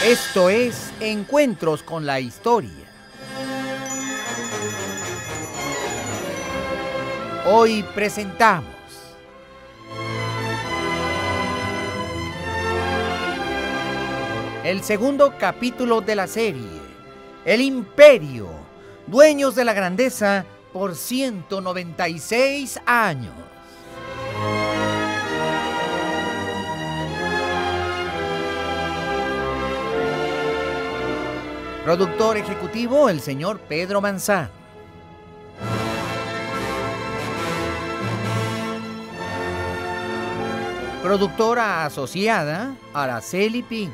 Esto es Encuentros con la Historia. Hoy presentamos el segundo capítulo de la serie, El Imperio, dueños de la grandeza por 196 años. Productor ejecutivo, el señor Pedro Manzano. Productora asociada, Araceli Piña.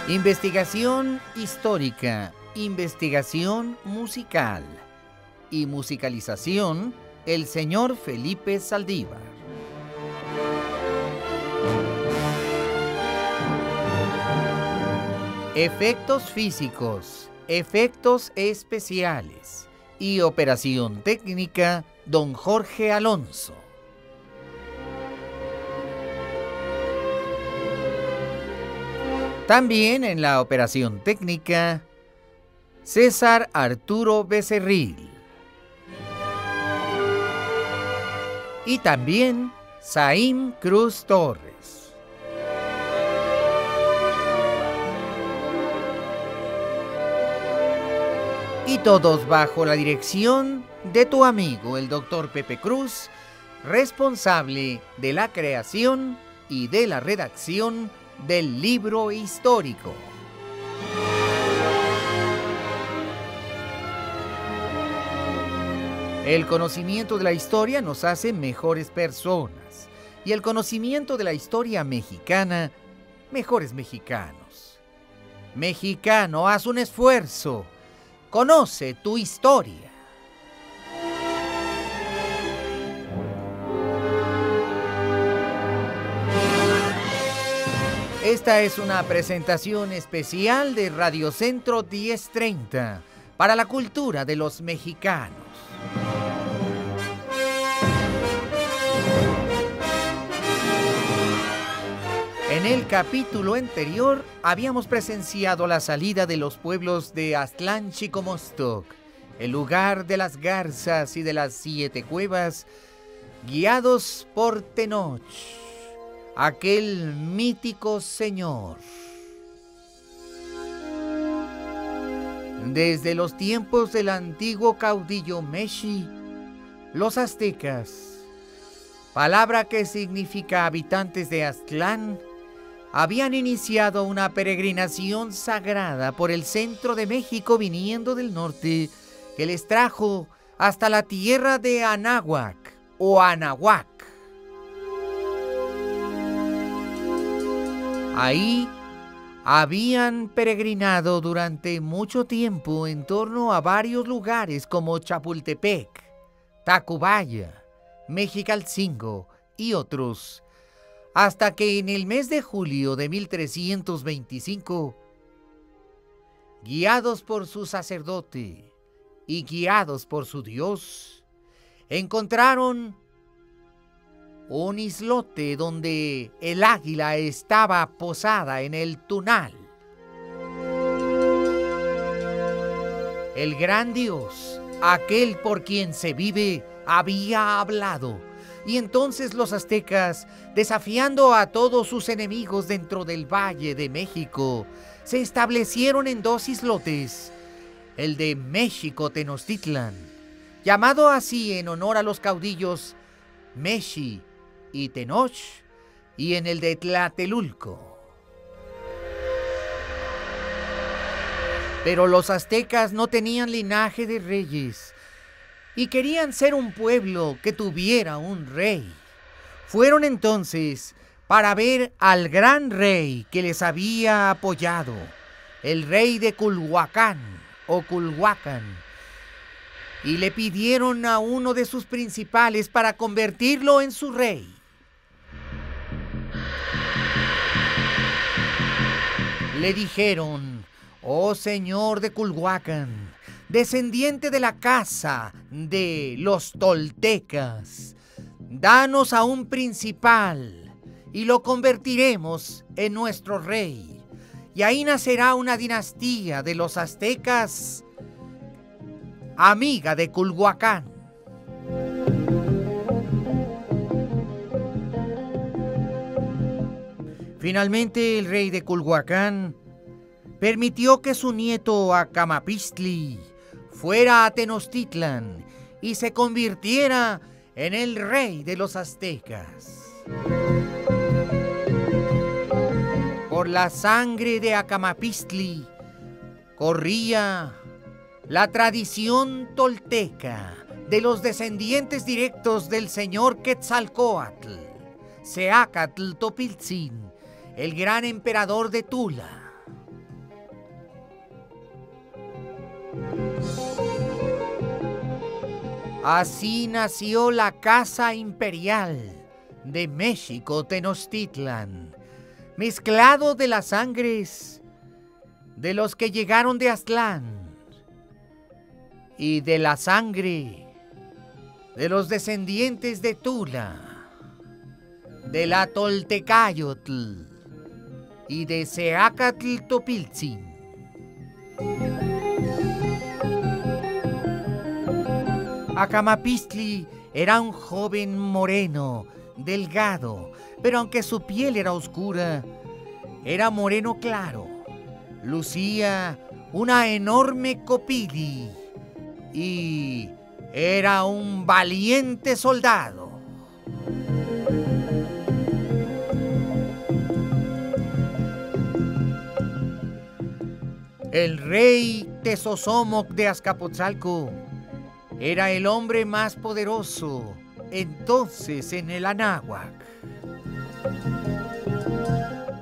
Investigación histórica, investigación musical y musicalización, el señor Felipe Saldívar. Efectos físicos, efectos especiales y operación técnica, don Jorge Alonso. También en la operación técnica, César Arturo Becerril. Y también Saim Cruz Torres. Y todos bajo la dirección de tu amigo, el doctor Pepe Cruz, responsable de la creación y de la redacción del libro histórico. El conocimiento de la historia nos hace mejores personas y el conocimiento de la historia mexicana, mejores mexicanos. Mexicano, haz un esfuerzo. Conoce tu historia. Esta es una presentación especial de Radio Centro 1030 para la cultura de los mexicanos. En el capítulo anterior habíamos presenciado la salida de los pueblos de Aztlán Chicomostoc, el lugar de las garzas y de las 7 cuevas, guiados por Tenoch, aquel mítico señor. Desde los tiempos del antiguo caudillo Meshi, los aztecas, palabra que significa habitantes de Aztlán, habían iniciado una peregrinación sagrada por el centro de México viniendo del norte, que les trajo hasta la tierra de Anáhuac o Anahuac. Ahí habían peregrinado durante mucho tiempo en torno a varios lugares como Chapultepec, Tacubaya, Mexicalcingo y otros, hasta que en el mes de julio de 1325, guiados por su sacerdote y guiados por su Dios, encontraron un islote donde el águila estaba posada en el tunal. El gran Dios, aquel por quien se vive, había hablado. Y entonces los aztecas, desafiando a todos sus enemigos dentro del Valle de México, se establecieron en 2 islotes, el de México Tenochtitlan, llamado así en honor a los caudillos Meshi y Tenoch, y en el de Tlatelulco. Pero los aztecas no tenían linaje de reyes, y querían ser un pueblo que tuviera un rey. Fueron entonces para ver al gran rey que les había apoyado, el rey de Culhuacán o Culhuacán, y le pidieron a uno de sus principales para convertirlo en su rey. Le dijeron: oh señor de Culhuacán, descendiente de la casa de los toltecas, danos a un principal y lo convertiremos en nuestro rey. Y ahí nacerá una dinastía de los aztecas, amiga de Culhuacán. Finalmente el rey de Culhuacán permitió que su nieto Acamapistli fuera a Tenochtitlan y se convirtiera en el rey de los aztecas. Por la sangre de Acamapistli corría la tradición tolteca de los descendientes directos del señor Quetzalcóatl, Seacatl Topiltzin, el gran emperador de Tula. Así nació la Casa Imperial de México Tenochtitlan, mezclado de las sangres de los que llegaron de Aztlán y de la sangre de los descendientes de Tula, de la Toltecayotl y de Seacatl Topiltzin. Acamapistli era un joven moreno, delgado, pero aunque su piel era oscura, era moreno claro. Lucía una enorme copili y era un valiente soldado. El rey Tezozomoc de Azcapotzalco era el hombre más poderoso entonces en el Anáhuac.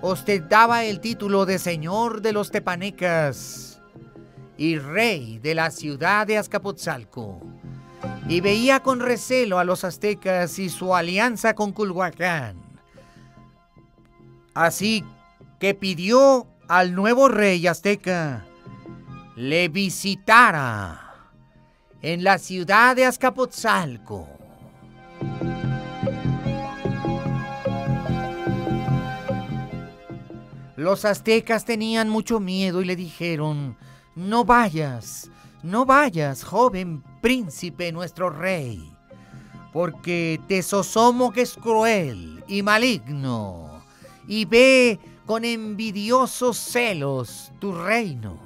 Ostentaba el título de señor de los tepanecas y rey de la ciudad de Azcapotzalco, y veía con recelo a los aztecas y su alianza con Culhuacán. Así que pidió al nuevo rey azteca le visitara en la ciudad de Azcapotzalco. Los aztecas tenían mucho miedo y le dijeron: no vayas, joven príncipe nuestro rey, porque Tezozomoc es cruel y maligno y ve con envidiosos celos tu reino.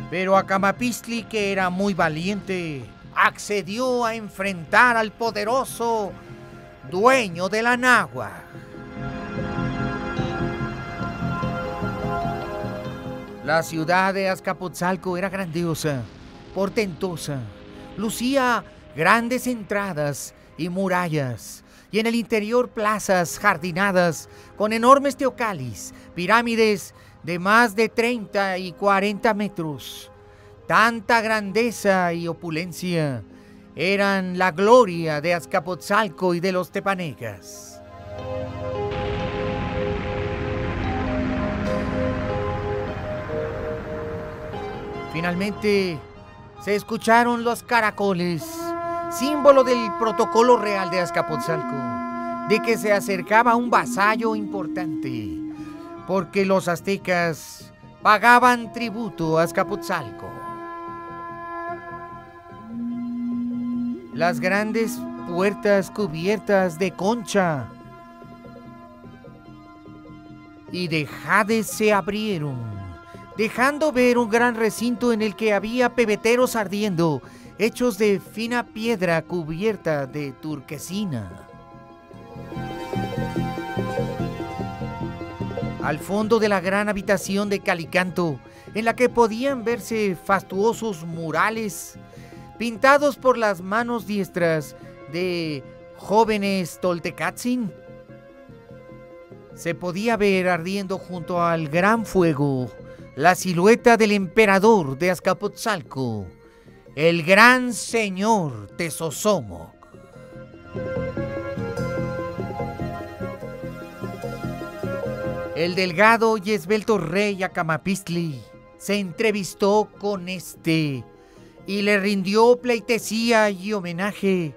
Pero Acamapistli, que era muy valiente, accedió a enfrentar al poderoso dueño del Anáhuac. La ciudad de Azcapotzalco era grandiosa, portentosa, lucía grandes entradas y murallas, y en el interior plazas jardinadas con enormes teocalis, pirámides de más de 30 y 40 metros. Tanta grandeza y opulencia eran la gloria de Azcapotzalco y de los tepanecas. Finalmente se escucharon los caracoles, símbolo del protocolo real de Azcapotzalco, de que se acercaba un vasallo importante, porque los aztecas pagaban tributo a Azcapotzalco. Las grandes puertas cubiertas de concha y de jade se abrieron, dejando ver un gran recinto en el que había pebeteros ardiendo, hechos de fina piedra cubierta de turquesina. Al fondo de la gran habitación de Calicanto, en la que podían verse fastuosos murales pintados por las manos diestras de jóvenes toltecatzin, se podía ver ardiendo junto al gran fuego la silueta del emperador de Azcapotzalco, el gran señor Tezozomoc. El delgado y esbelto rey Acamapistli se entrevistó con este y le rindió pleitesía y homenaje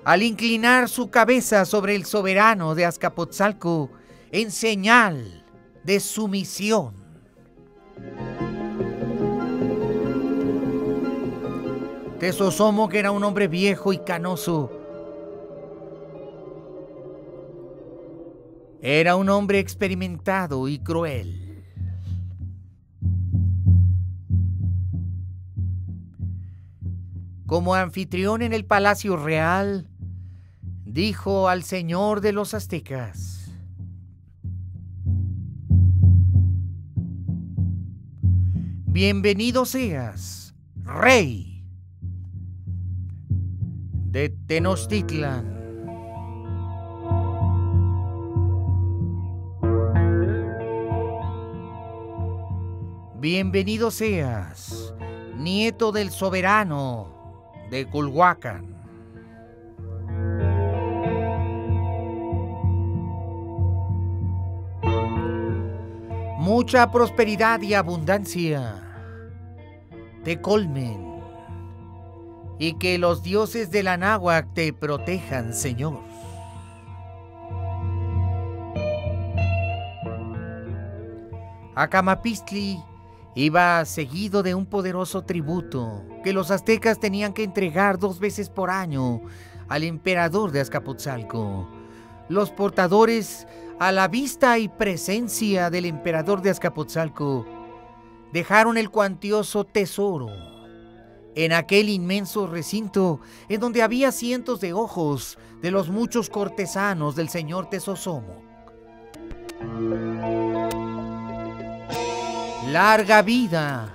al inclinar su cabeza sobre el soberano de Azcapotzalco en señal de sumisión. Tezozomoc era un hombre viejo y canoso. Era un hombre experimentado y cruel. Como anfitrión en el palacio real, dijo al señor de los aztecas: bienvenido seas, rey de Tenochtitlan. Bienvenido seas, nieto del soberano de Culhuacán. Mucha prosperidad y abundancia te colmen, y que los dioses del Anáhuac te protejan, señor. Acamapistli iba seguido de un poderoso tributo que los aztecas tenían que entregar 2 veces por año al emperador de Azcapotzalco. Los portadores, a la vista y presencia del emperador de Azcapotzalco, dejaron el cuantioso tesoro en aquel inmenso recinto en donde había cientos de ojos de los muchos cortesanos del señor Tezozomoc. Larga vida,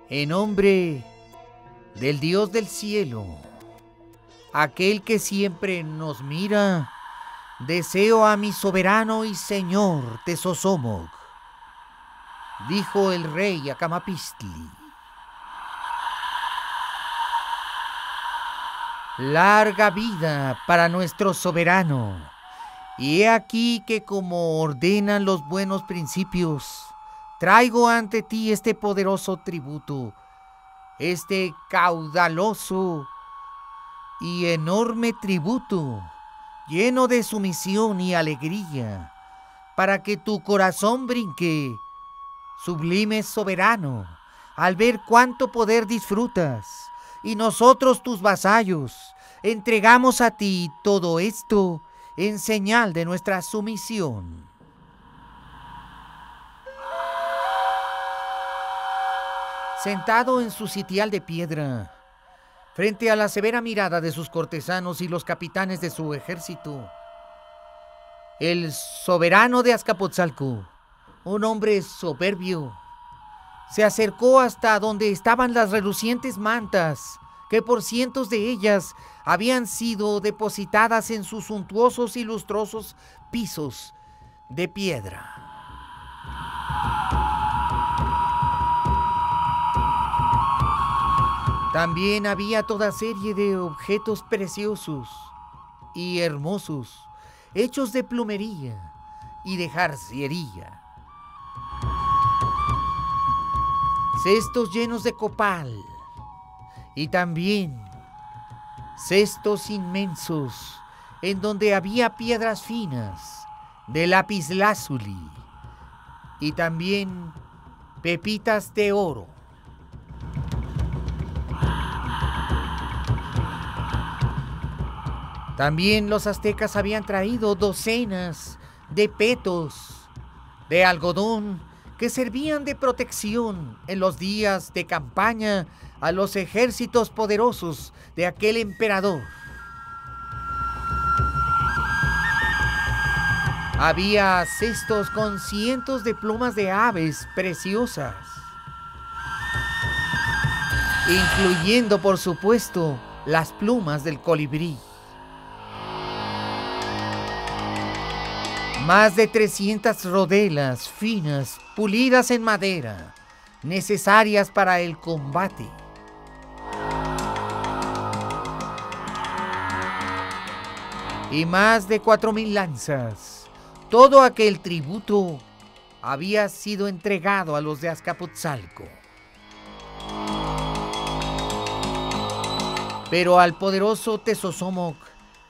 en nombre del Dios del cielo, aquel que siempre nos mira, deseo a mi soberano y señor Tezozomoc, dijo el rey Acamapistli. Larga vida para nuestro soberano, y he aquí que, como ordenan los buenos principios, traigo ante ti este poderoso tributo, este caudaloso y enorme tributo, lleno de sumisión y alegría, para que tu corazón brinque, sublime soberano, al ver cuánto poder disfrutas, y nosotros tus vasallos entregamos a ti todo esto en señal de nuestra sumisión. Sentado en su sitial de piedra, frente a la severa mirada de sus cortesanos y los capitanes de su ejército, el soberano de Azcapotzalco, un hombre soberbio, se acercó hasta donde estaban las relucientes mantas, que por cientos de ellas habían sido depositadas en sus suntuosos y lustrosos pisos de piedra. También había toda serie de objetos preciosos y hermosos, hechos de plumería y de jarciería. Cestos llenos de copal, y también cestos inmensos en donde había piedras finas de lapislázuli y también pepitas de oro. También los aztecas habían traído docenas de petos de algodón que servían de protección en los días de campaña a los ejércitos poderosos de aquel emperador. Había cestos con cientos de plumas de aves preciosas, incluyendo, por supuesto, las plumas del colibrí. Más de 300 rodelas finas, pulidas en madera, necesarias para el combate. Y más de 4000 lanzas, todo aquel tributo había sido entregado a los de Azcapotzalco. Pero al poderoso Tezosomoc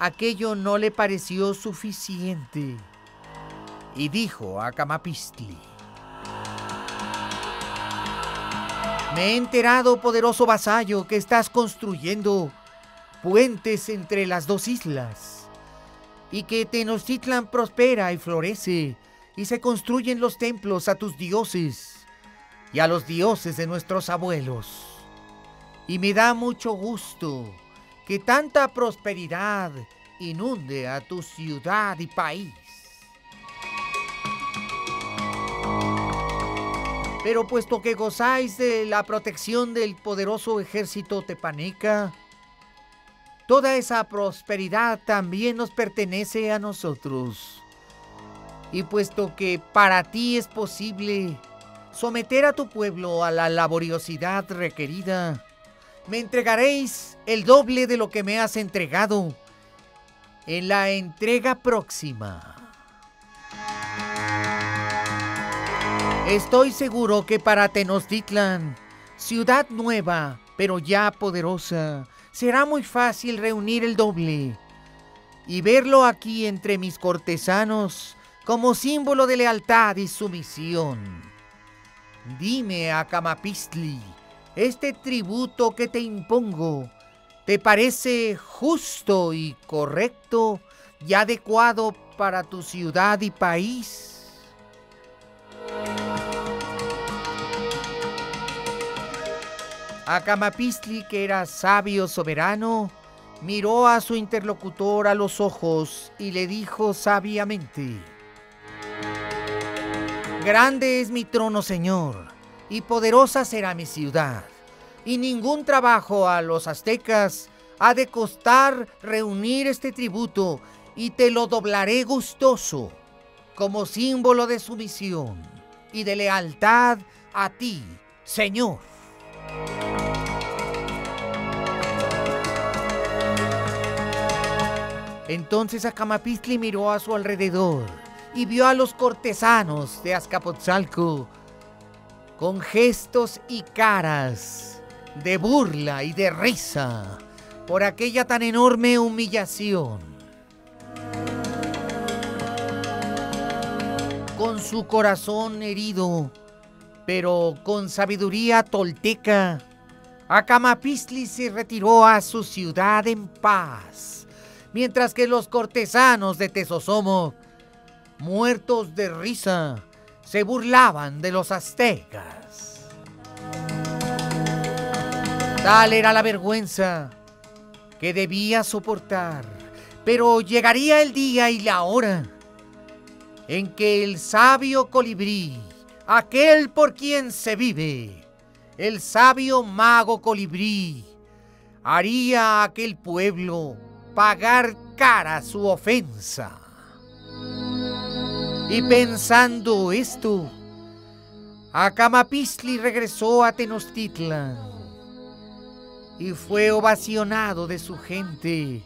aquello no le pareció suficiente y dijo a Acamapistli: me he enterado, poderoso vasallo, que estás construyendo puentes entre las dos islas y que Tenochtitlan prospera y florece y se construyen los templos a tus dioses y a los dioses de nuestros abuelos. Y me da mucho gusto que tanta prosperidad inunde a tu ciudad y país. Pero puesto que gozáis de la protección del poderoso ejército tepaneca, toda esa prosperidad también nos pertenece a nosotros. Y puesto que para ti es posible someter a tu pueblo a la laboriosidad requerida, me entregaréis el doble de lo que me has entregado en la entrega próxima. Estoy seguro que para Tenochtitlan, ciudad nueva, pero ya poderosa, será muy fácil reunir el doble y verlo aquí entre mis cortesanos como símbolo de lealtad y sumisión. Dime, Acamapistli, ¿este tributo que te impongo te parece justo y correcto y adecuado para tu ciudad y país? Acamapistli, que era sabio soberano, miró a su interlocutor a los ojos y le dijo sabiamente: grande es mi trono, señor, y poderosa será mi ciudad, y ningún trabajo a los aztecas ha de costar reunir este tributo, y te lo doblaré gustoso, como símbolo de sumisión y de lealtad a ti, señor. Entonces Acamapistli miró a su alrededor y vio a los cortesanos de Azcapotzalco con gestos y caras de burla y de risa por aquella tan enorme humillación. Con su corazón herido, pero con sabiduría tolteca, Acamapistli se retiró a su ciudad en paz, mientras que los cortesanos de Tezosomoc, muertos de risa, se burlaban de los aztecas. Tal era la vergüenza que debía soportar, pero llegaría el día y la hora en que el sabio colibrí, aquel por quien se vive, el sabio mago colibrí, haría a aquel pueblo pagar cara su ofensa. Y pensando esto, Acamapistli regresó a Tenochtitlan y fue ovacionado de su gente,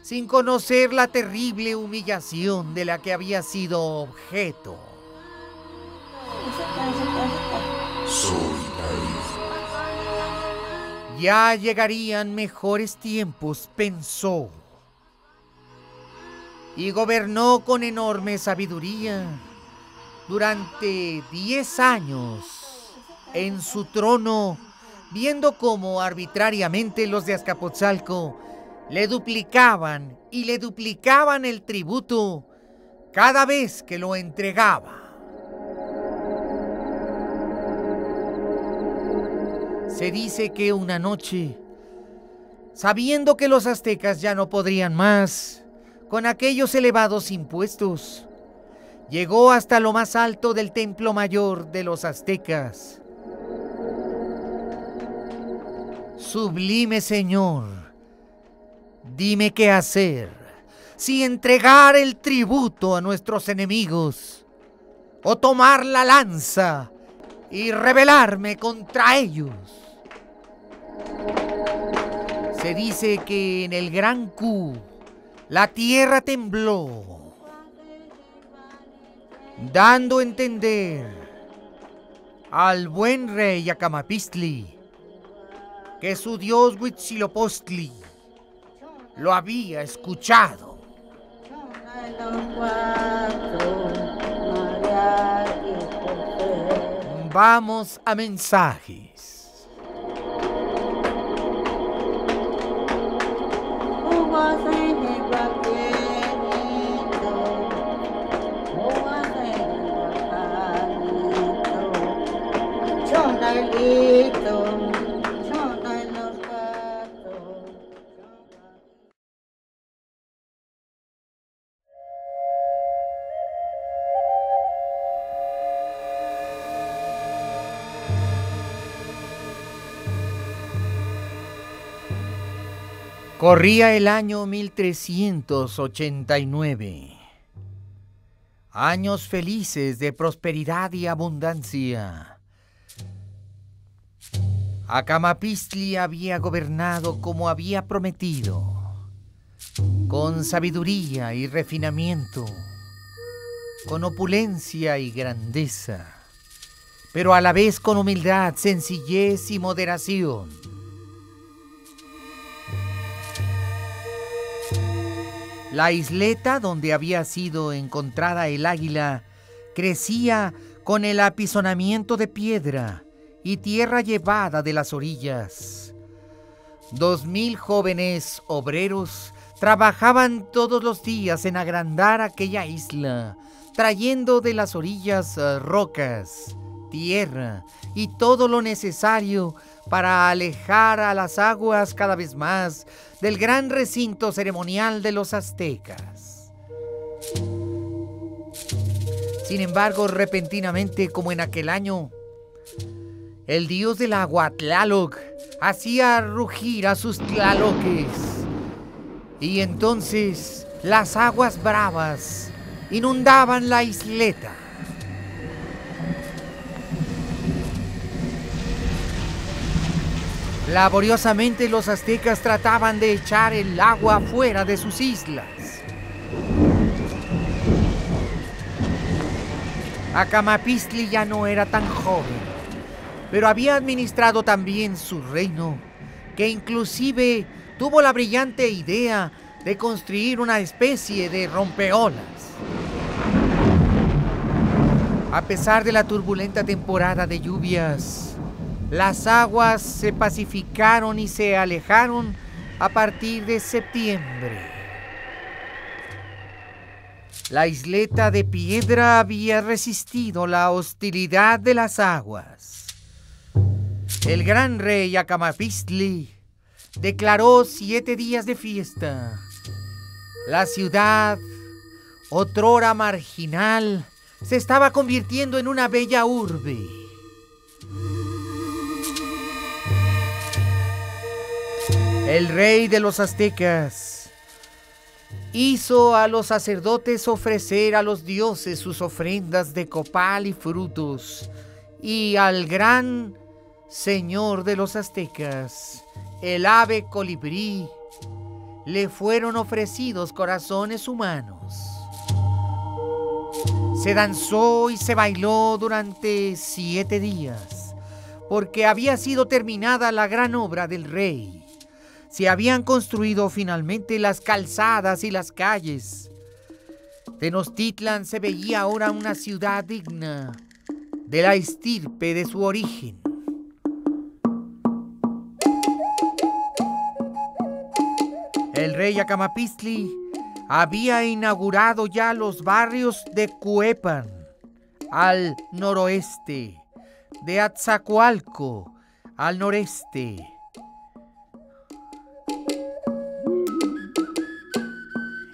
sin conocer la terrible humillación de la que había sido objeto. Ya llegarían mejores tiempos, pensó, y gobernó con enorme sabiduría durante 10 años en su trono, viendo cómo arbitrariamente los de Azcapotzalco le duplicaban y le duplicaban el tributo cada vez que lo entregaba. Se dice que una noche, sabiendo que los aztecas ya no podrían más con aquellos elevados impuestos, llegó hasta lo más alto del templo mayor de los aztecas. Sublime Señor, dime qué hacer, si entregar el tributo a nuestros enemigos, o tomar la lanza y rebelarme contra ellos. Se dice que en el Gran Ku la tierra tembló dando a entender al buen rey Acamapistli que su dios Huitzilopochtli lo había escuchado. Vamos a mensajes. Corría el año 1389. Años felices de prosperidad y abundancia. Acamapistli había gobernado como había prometido, con sabiduría y refinamiento, con opulencia y grandeza, pero a la vez con humildad, sencillez y moderación. La isleta donde había sido encontrada el águila crecía con el apisonamiento de piedra y tierra llevada de las orillas. 2000 jóvenes obreros trabajaban todos los días en agrandar aquella isla, trayendo de las orillas rocas, tierra y todo lo necesario para alejar a las aguas cada vez más del gran recinto ceremonial de los aztecas. Sin embargo, repentinamente, como en aquel año, el dios del agua, Tlaloc, hacía rugir a sus tlaloques, y entonces las aguas bravas inundaban la isleta. Laboriosamente los aztecas trataban de echar el agua fuera de sus islas. Acamapistli ya no era tan joven, pero había administrado tan bien su reino que inclusive tuvo la brillante idea de construir una especie de rompeolas. A pesar de la turbulenta temporada de lluvias, las aguas se pacificaron y se alejaron a partir de septiembre. La isleta de piedra había resistido la hostilidad de las aguas. El gran rey Acamapistli declaró 7 días de fiesta. La ciudad, otrora marginal, se estaba convirtiendo en una bella urbe. El rey de los aztecas hizo a los sacerdotes ofrecer a los dioses sus ofrendas de copal y frutos, y al gran señor de los aztecas, el ave colibrí, le fueron ofrecidos corazones humanos. Se danzó y se bailó durante 7 días, porque había sido terminada la gran obra del rey. Se habían construido finalmente las calzadas y las calles. Tenochtitlan se veía ahora una ciudad digna de la estirpe de su origen. El rey Acamapistli había inaugurado ya los barrios de Cuepan al noroeste, de Atzacoalco al noreste,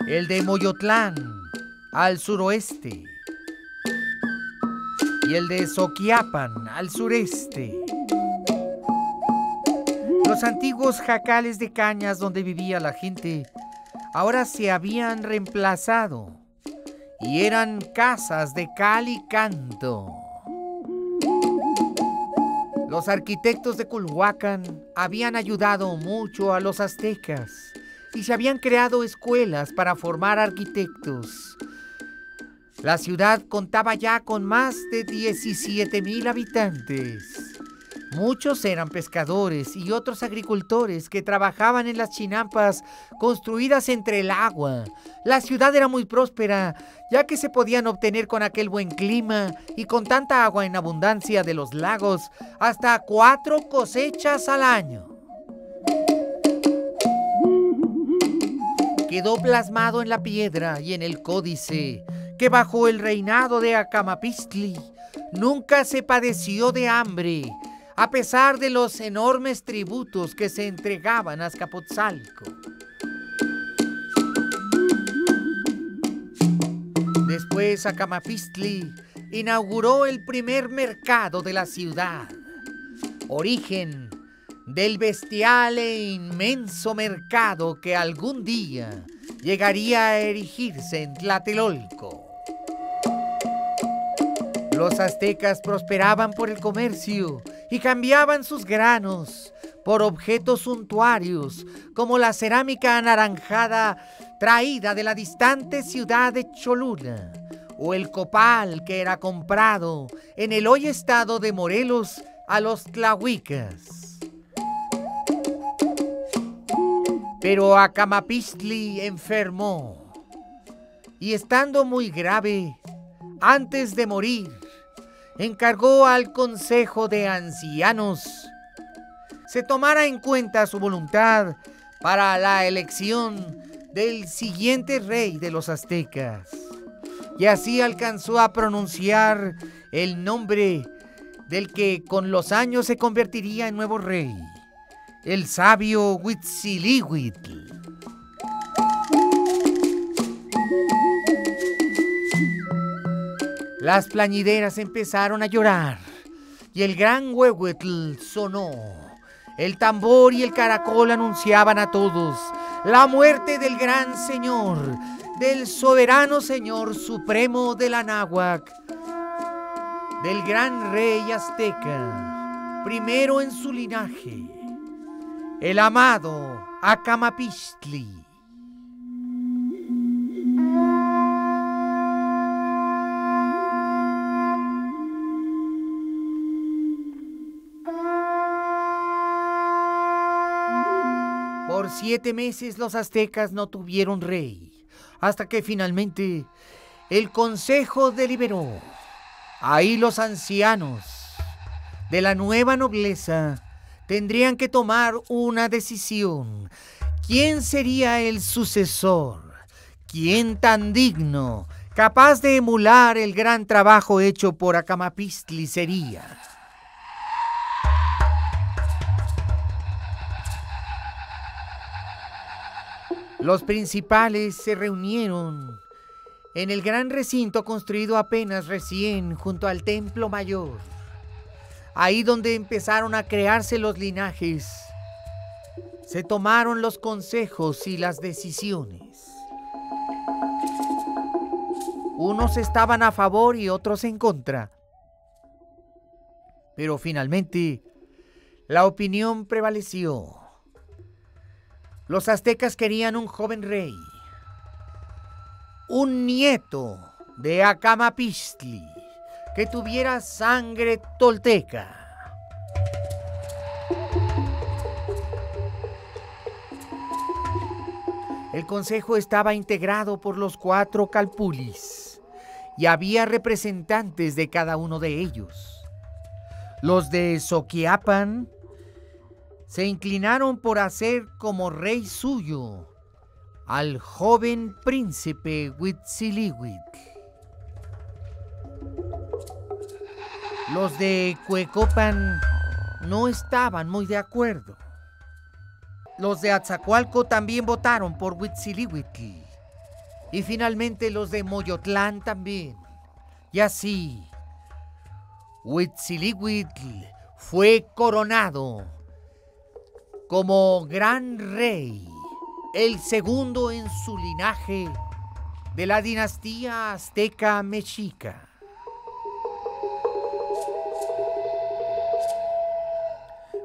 el de Moyotlán al suroeste y el de Soquiapan al sureste. Los antiguos jacales de cañas donde vivía la gente ahora se habían reemplazado y eran casas de cal y canto. Los arquitectos de Culhuacán habían ayudado mucho a los aztecas y se habían creado escuelas para formar arquitectos. La ciudad contaba ya con más de 17,000 habitantes. Muchos eran pescadores y otros agricultores que trabajaban en las chinampas construidas entre el agua. La ciudad era muy próspera, ya que se podían obtener con aquel buen clima y con tanta agua en abundancia de los lagos hasta 4 cosechas al año. Quedó plasmado en la piedra y en el códice que bajo el reinado de Acamapixtli nunca se padeció de hambre, a pesar de los enormes tributos que se entregaban a Azcapotzalco. Después Acamapixtli inauguró el primer mercado de la ciudad, origen del bestial e inmenso mercado que algún día llegaría a erigirse en Tlatelolco. Los aztecas prosperaban por el comercio y cambiaban sus granos por objetos suntuarios como la cerámica anaranjada traída de la distante ciudad de Cholula o el copal que era comprado en el hoy estado de Morelos a los tlahuicas. Pero Acamapixtli enfermó y estando muy grave, antes de morir, encargó al Consejo de Ancianos se tomara en cuenta su voluntad para la elección del siguiente rey de los aztecas. Y así alcanzó a pronunciar el nombre del que con los años se convertiría en nuevo rey, el sabio Huitzilihuitl. Las plañideras empezaron a llorar y el gran huehuetl sonó. El tambor y el caracol anunciaban a todos la muerte del gran señor, del soberano señor supremo del Anáhuac, del gran rey azteca, primero en su linaje, el amado Acamapixtli. Por 7 meses los aztecas no tuvieron rey, hasta que finalmente el consejo deliberó. Ahí los ancianos de la nueva nobleza tendrían que tomar una decisión. ¿Quién sería el sucesor? ¿Quién tan digno, capaz de emular el gran trabajo hecho por Acamapixtli sería? Los principales se reunieron en el gran recinto construido apenas recién junto al Templo Mayor. Ahí donde empezaron a crearse los linajes, se tomaron los consejos y las decisiones. Unos estaban a favor y otros en contra. Pero finalmente, la opinión prevaleció. Los aztecas querían un joven rey, un nieto de Acamapixtli, que tuviera sangre tolteca. El consejo estaba integrado por los 4 calpulis y había representantes de cada uno de ellos. Los de Soquiapan se inclinaron por hacer como rey suyo al joven príncipe Huitzilihuitl. Los de Cuecopan no estaban muy de acuerdo. Los de Atzacoalco también votaron por Huitzilihuitl. Y finalmente los de Moyotlán también. Y así, Huitzilihuitl fue coronado como gran rey, el segundo en su linaje de la dinastía azteca mexica.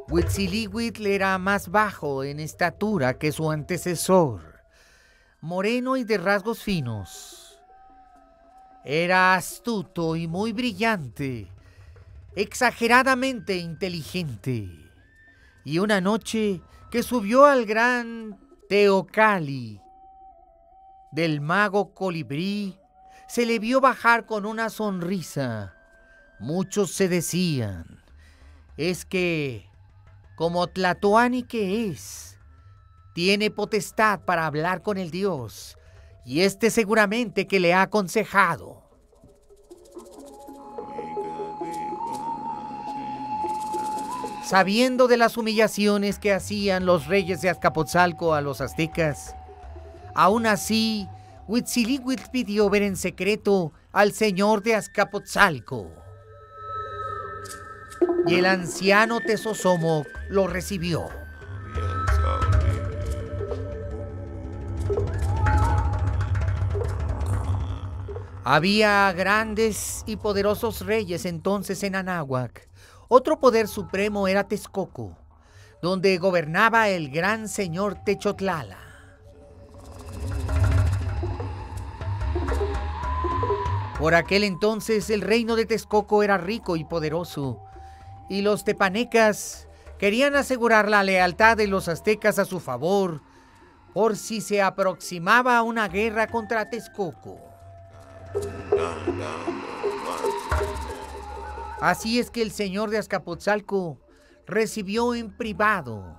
Huitzilihuitl era más bajo en estatura que su antecesor, moreno y de rasgos finos. Era astuto y muy brillante, exageradamente inteligente. Y una noche que subió al gran Teocalli del mago colibrí, se le vio bajar con una sonrisa. Muchos se decían, es que, como Tlatoani que es, tiene potestad para hablar con el dios, y este seguramente que le ha aconsejado. Sabiendo de las humillaciones que hacían los reyes de Azcapotzalco a los aztecas, aún así, Huitzilihuitl pidió ver en secreto al señor de Azcapotzalco. Y el anciano Tezosomoc lo recibió. Había grandes y poderosos reyes entonces en Anáhuac. Otro poder supremo era Texcoco, donde gobernaba el gran señor Techotlala. Por aquel entonces el reino de Texcoco era rico y poderoso, y los tepanecas querían asegurar la lealtad de los aztecas a su favor, por si se aproximaba una guerra contra Texcoco. Así es que el señor de Azcapotzalco recibió en privado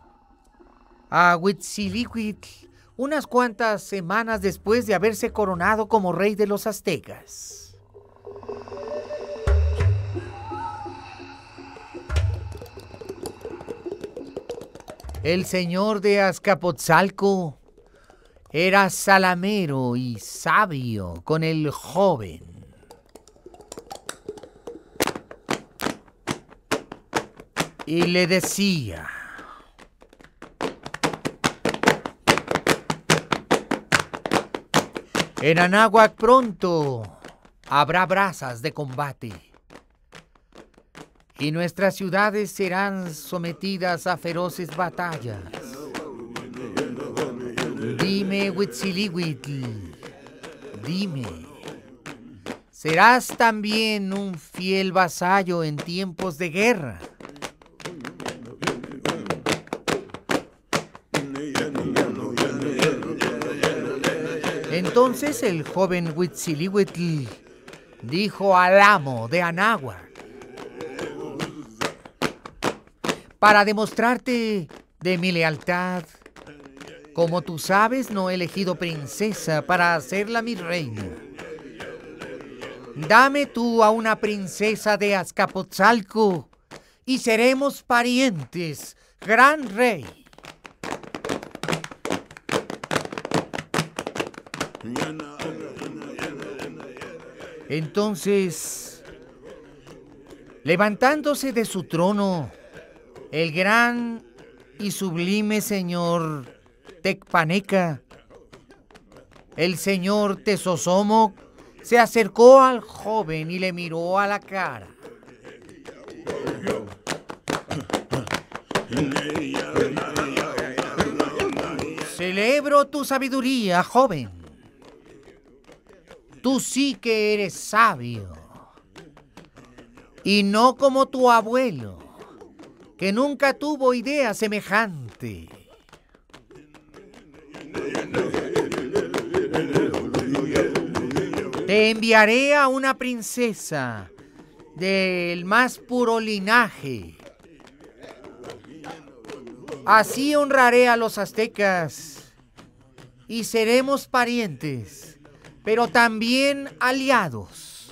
a Huitzilihuitl unas cuantas semanas después de haberse coronado como rey de los aztecas. El señor de Azcapotzalco era salamero y sabio con el joven. Y le decía: en Anáhuac pronto habrá brasas de combate, y nuestras ciudades serán sometidas a feroces batallas. Dime, Huitzilihuitl, dime, ¿serás también un fiel vasallo en tiempos de guerra? Entonces el joven Huitzilihuitl dijo al amo de Anáhuac: para demostrarte de mi lealtad, como tú sabes, no he elegido princesa para hacerla mi reina. Dame tú a una princesa de Azcapotzalco y seremos parientes, gran rey. Entonces, levantándose de su trono, el gran y sublime señor Tecpaneca, el señor Tezosomoc, se acercó al joven y le miró a la cara. Celebro tu sabiduría, joven. Tú sí que eres sabio, y no como tu abuelo, que nunca tuvo idea semejante. Te enviaré a una princesa del más puro linaje. Así honraré a los aztecas y seremos parientes, pero también aliados.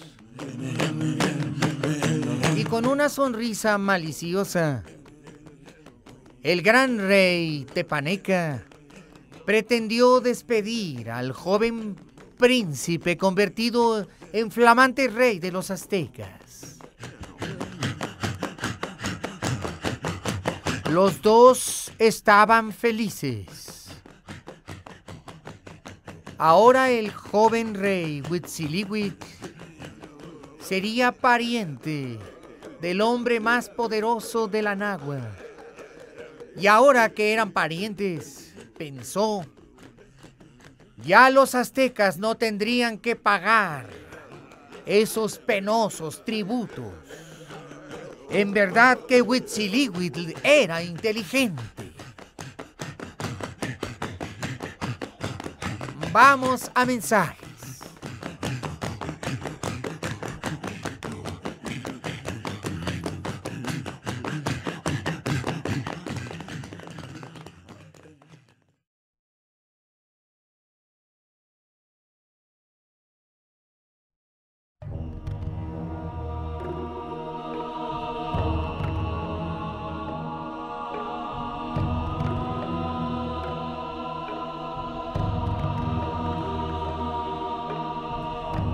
Y con una sonrisa maliciosa, el gran rey Tepaneca pretendió despedir al joven príncipe convertido en flamante rey de los aztecas. Los dos estaban felices. Ahora el joven rey Huitzilihuitl sería pariente del hombre más poderoso de la Anáhuac. Y ahora que eran parientes, pensó, ya los aztecas no tendrían que pagar esos penosos tributos. En verdad que Huitzilihuitl era inteligente. Vamos a mensajes.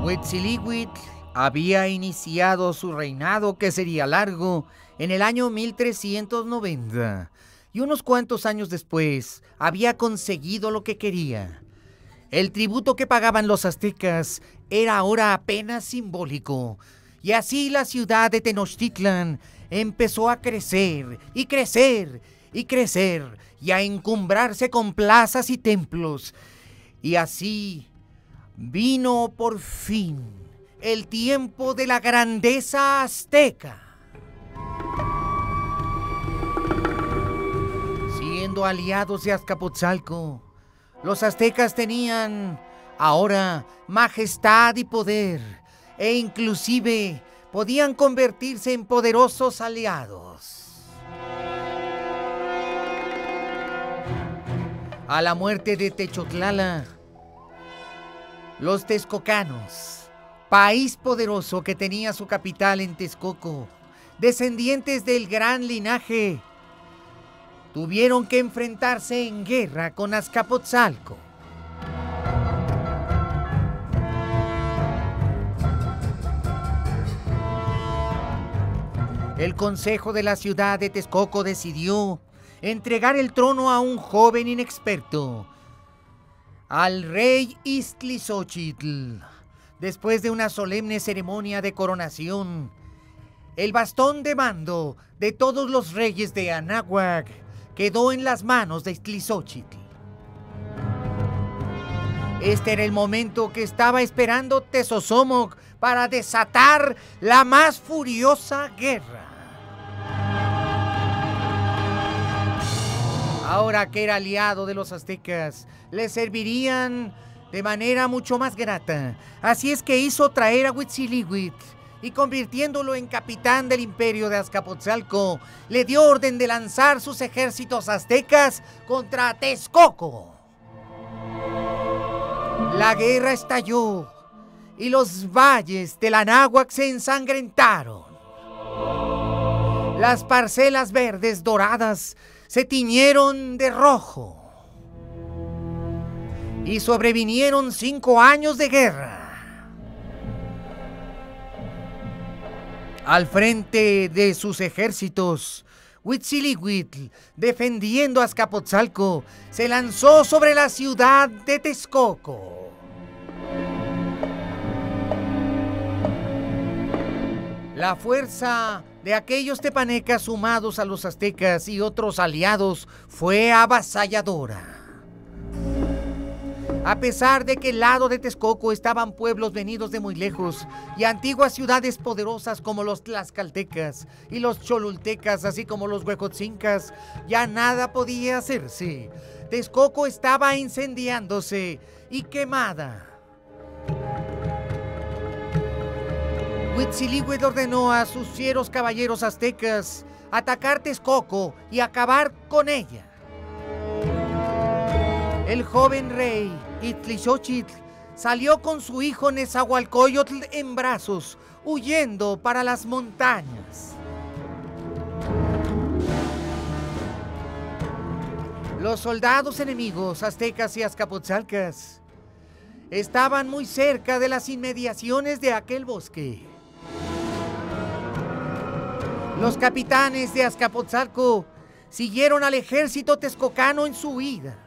Huitzilihuitl había iniciado su reinado, que sería largo, en el año 1390, y unos cuantos años después había conseguido lo que quería. El tributo que pagaban los aztecas era ahora apenas simbólico, y así la ciudad de Tenochtitlan empezó a crecer y crecer y crecer, y a encumbrarse con plazas y templos, y así vino por fin el tiempo de la grandeza azteca. Siendo aliados de Azcapotzalco, los aztecas tenían ahora majestad y poder, e inclusive podían convertirse en poderosos aliados. A la muerte de Techotlala, los texcocanos, país poderoso que tenía su capital en Texcoco, descendientes del gran linaje, tuvieron que enfrentarse en guerra con Azcapotzalco. El consejo de la ciudad de Texcoco decidió entregar el trono a un joven inexperto, al rey Iztlizóchitl. Después de una solemne ceremonia de coronación, el bastón de mando de todos los reyes de Anáhuac quedó en las manos de Iztlizóchitl. Este era el momento que estaba esperando Tezosomoc para desatar la más furiosa guerra. Ahora que era aliado de los aztecas, le servirían de manera mucho más grata. Así es que hizo traer a Huitzilihuitl y, convirtiéndolo en capitán del imperio de Azcapotzalco, le dio orden de lanzar sus ejércitos aztecas contra Texcoco. La guerra estalló y los valles del Anáhuac se ensangrentaron. Las parcelas verdes doradas se tiñeron de rojo y sobrevinieron 5 años de guerra. Al frente de sus ejércitos, Huitzilihuitl, defendiendo a Azcapotzalco, se lanzó sobre la ciudad de Texcoco. La fuerza de aquellos tepanecas sumados a los aztecas y otros aliados fue avasalladora. A pesar de que al lado de Texcoco estaban pueblos venidos de muy lejos y antiguas ciudades poderosas como los tlaxcaltecas y los cholultecas, así como los huejotzincas, ya nada podía hacerse. Texcoco estaba incendiándose y quemada. Huitzilihuitl ordenó a sus fieros caballeros aztecas atacar Texcoco y acabar con ella. El joven rey Iztlizóchitl salió con su hijo Nezahualcóyotl en brazos, huyendo para las montañas. Los soldados enemigos, aztecas y azcapotzalcas, estaban muy cerca de las inmediaciones de aquel bosque. Los capitanes de Azcapotzalco siguieron al ejército texcocano en su huida.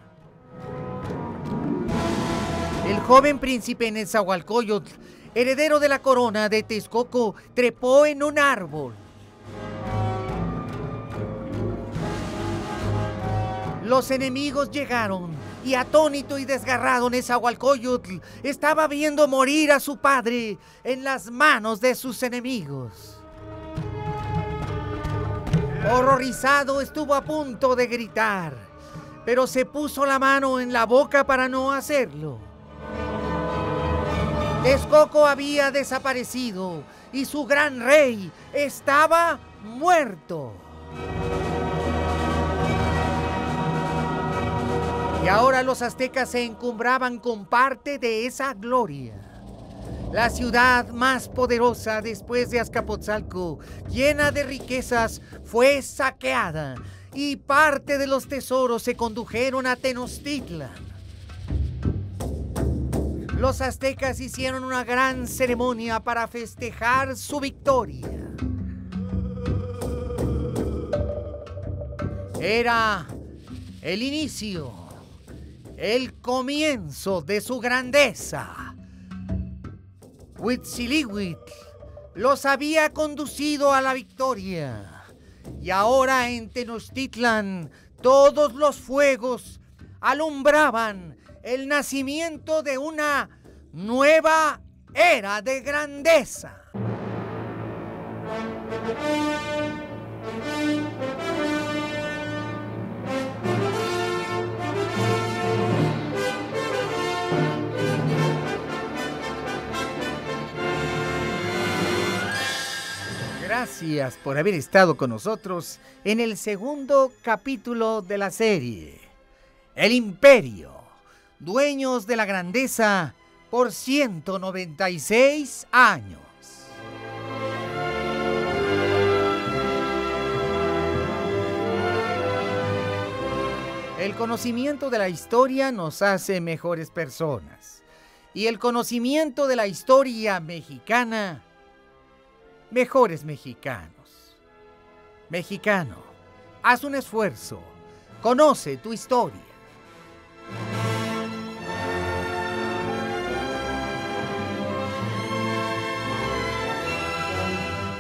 El joven príncipe Nezahualcóyotl, heredero de la corona de Texcoco, trepó en un árbol. Los enemigos llegaron y atónito y desgarrado Nezahualcóyotl estaba viendo morir a su padre en las manos de sus enemigos. Horrorizado estuvo a punto de gritar, pero se puso la mano en la boca para no hacerlo. Texcoco había desaparecido y su gran rey estaba muerto. Y ahora los aztecas se encumbraban con parte de esa gloria. La ciudad más poderosa después de Azcapotzalco, llena de riquezas, fue saqueada y parte de los tesoros se condujeron a Tenochtitlan. Los aztecas hicieron una gran ceremonia para festejar su victoria. Era el inicio, el comienzo de su grandeza. Huitzilihuitl los había conducido a la victoria. Y ahora en Tenochtitlan todos los fuegos alumbraban el nacimiento de una nueva era de grandeza. Gracias por haber estado con nosotros en el segundo capítulo de la serie, El Imperio, dueños de la grandeza por 196 años. El conocimiento de la historia nos hace mejores personas. Y el conocimiento de la historia mexicana, mejores mexicanos. Mexicano, haz un esfuerzo. Conoce tu historia.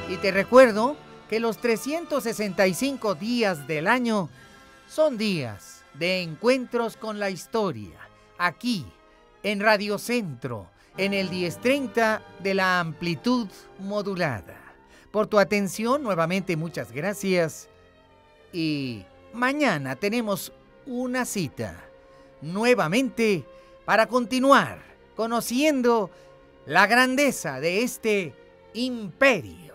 Y te recuerdo que los 365 días del año son días de encuentros con la historia, aquí en Radio Centro, en el 1030 de la amplitud modulada. Por tu atención, nuevamente muchas gracias. Y mañana tenemos una cita, nuevamente, para continuar conociendo la grandeza de este imperio.